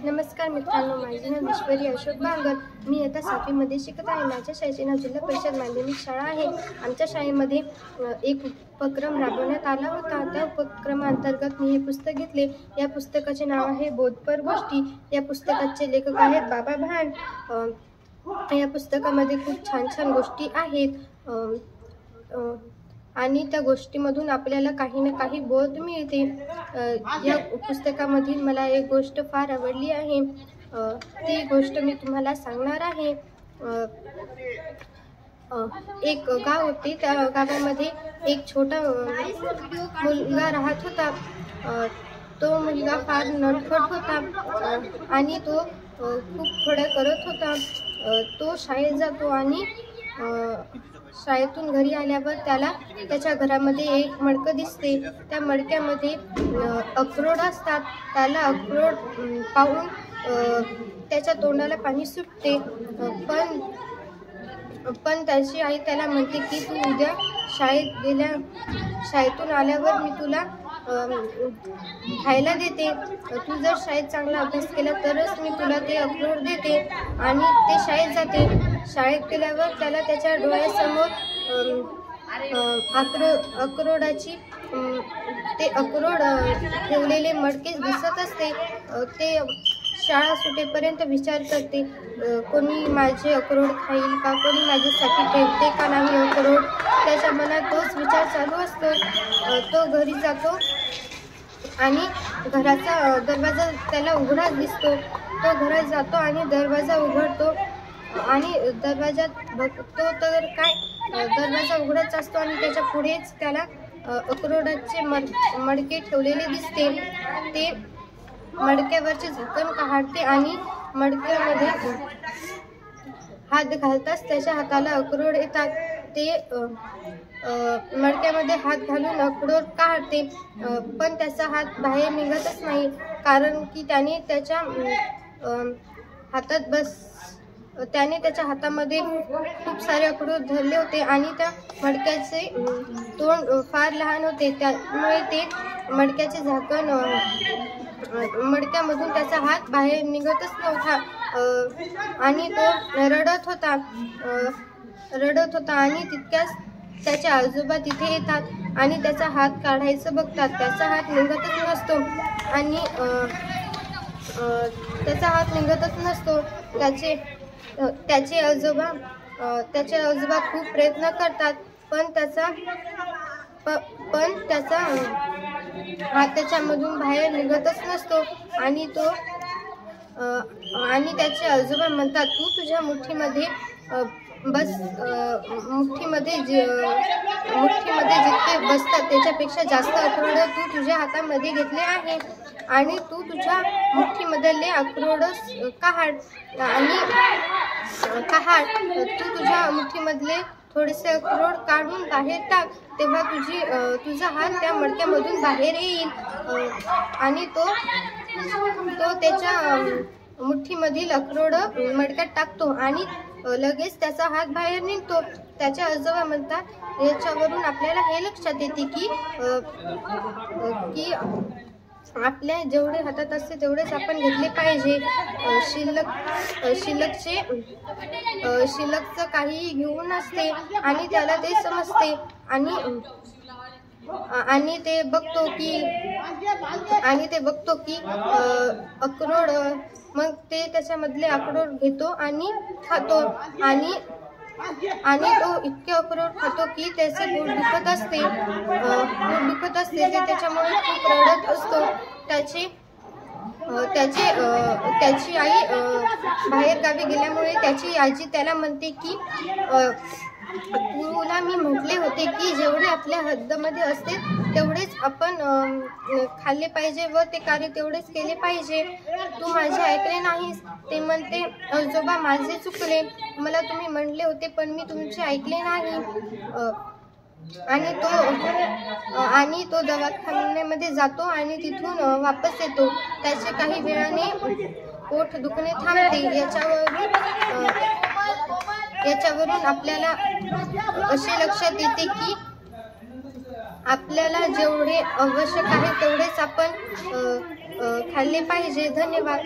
नमस्कार मित्रांनो, माझे नाव ईश्वरी अशोक बांगर। मी आता 7वी मध्ये शिकत आहे। माझ्या शाळेचे नाव जिल्हा परिषद माध्यमिक शाळा आहे। आमच्या शाळेमध्ये एक उपक्रम राबवण्यात आला होता। त्या उपक्रमांतर्गत मी हे पुस्तक घेतले। या पुस्तकाचे नाव आहे बोधपर गोष्टी। या पुस्तकाचे लेखक आहेत बाबा भांड। या पुस्तकामध्ये खूप छान छान गोष्टी आहेत आणि त्या गोष्टीमधून आपल्याला काही ना काही बोध मिळते। या पुस्तकामधील मला एक गोष्ट फार आवडली आहे। ती गोष्ट मी तुम्हाला सांगणार आहे। एक गाव होते। त्या गावामध्ये एक छोटा मुलगा राहत होता। तो मुलगा फार नटखट होता आणि तो खूप खोड्या करत होता। तो शाळेत जातो आणि शाळेतून घरी आल्यावर त्याला त्याच्या घरामध्ये एक मडकं दिसते। त्या मडक्यामध्ये अक्रोड असतात। त्याला अक्रोड पाहून त्याच्या तोंडाला पाणी सुटते। पण त्याची आई त्याला म्हणते की तू उद्या शाळेतून आल्यावर मी तुला खायला देते। तू जर शाळेत चांगला अभ्यास केला तरच मी तुला ते अक्रोड देते। आणि ते शाळेत जाते। शाळेत गेल्यावर त्याला त्याच्या डोळ्यासमोर अक्रोडाची ते अक्रोड ठेवलेले मडके दिसत असते। ते शाळा सुटेपर्यंत विचार करते, कोणी माझे अक्रोड खाईल का, कोणी माझ्यासाठी ठेवते का नाही अक्रोड। त्याच्या मनात तोच विचार चालू असतो। तो घरी जातो आणि घराचा दरवाजा त्याला उघडाच दिसतो। तो घरात जातो आणि दरवाजा उघडतो आणि दरवाजात बघतो तर काय, दरवाजा उघडाच असतो आणि त्याच्या पुढेच त्याला अक्रोडाचे मडके ठेवलेले दिसते। ते मडक्यावरचे झाकण काढते आणि मडक्यामध्ये हात घालताच त्याच्या हाताला अक्रोड येतात। ते मडक्यामध्ये हात घालून अक्रोड काढते, पण त्याचा हात बाहेर निघतच नाही, कारण की त्याने त्याच्या हातामध्ये खूप सारे अक्रोड धरले होते आणि त्या मडक्याचे तोंड फार लहान होते। त्यामुळे ते मडक्याचे झाकण मडक्यामधून त्याचा हात बाहेर निघतच नव्हता आणि तो रडत होता आणि तितक्याच त्याचे आजोबा तिथे येतात आणि त्याचा हात काढायचं बघतात। त्याचा हात निघतच नसतो। त्याचे आजोबा खूप प्रयत्न करतात, पण त्याचा हात त्याच्यामधून बाहेर निघतच नसतो आणि त्याचे आजोबा म्हणतात, तू तुझ्या मुठीमध्ये जितके बसतात त्याच्यापेक्षा जास्त अक्रोड तू तुझ्या हातामध्ये घेतले आहे आणि तू तुझ्या मुठीमधले अक्रोड काढ। तू तुझ्या मुठीमधले थोडेसे अक्रोड काढून बाहेर टाक, तेव्हा तुझा हात त्या मडक्यामधून बाहेर येईल। आणि तो त्याच्या मुठीमधील अक्रोड मडक्यात टाकतो आणि लगेच त्याचा हात बाहेर निघतो। त्याचे आजोबा म्हणतात, याच्यावरून आपल्याला हे लक्षात येते की आपल्या जेवढे हातात असते तेवढेच आपण घेतले पाहिजे। शिल्लकचं काहीही घेऊ नसते आणि त्याला ते समजते आणि ते बघतो की अक्रोड, मग ते त्याच्यामधले अक्रोड घेतो आणि खातो आणि तो इतके अक्रोड खातो की त्याचे पोट दुखत असते। ते त्याच्यामुळे खूप रडत असतो। त्याची आई बाहेर गावी गेल्यामुळे त्याची आजी त्याला म्हणते की तुला मी म्हटले होते की जेवढे आपल्या हद्दमध्ये असते तेवढेच आपण खाल्ले पाहिजे व ते कार्य तेवढेच केले पाहिजे। तू माझे ऐकले नाहीस। ते म्हणते, आजोबा माझे चुकले, मला तुम्ही म्हणले होते पण मी तुमचे ऐकले नाही। आणि तो दवाखान्यामध्ये जातो आणि तिथून वापस येतो। त्याचे काही वेळाने पोट दुखणे थांबते। याच्यावरून आपल्याला असे लक्षात येते की आपल्याला जेवढे आवश्यक आहे तेवढेच आपण खाल्ले पाहिजे। धन्यवाद।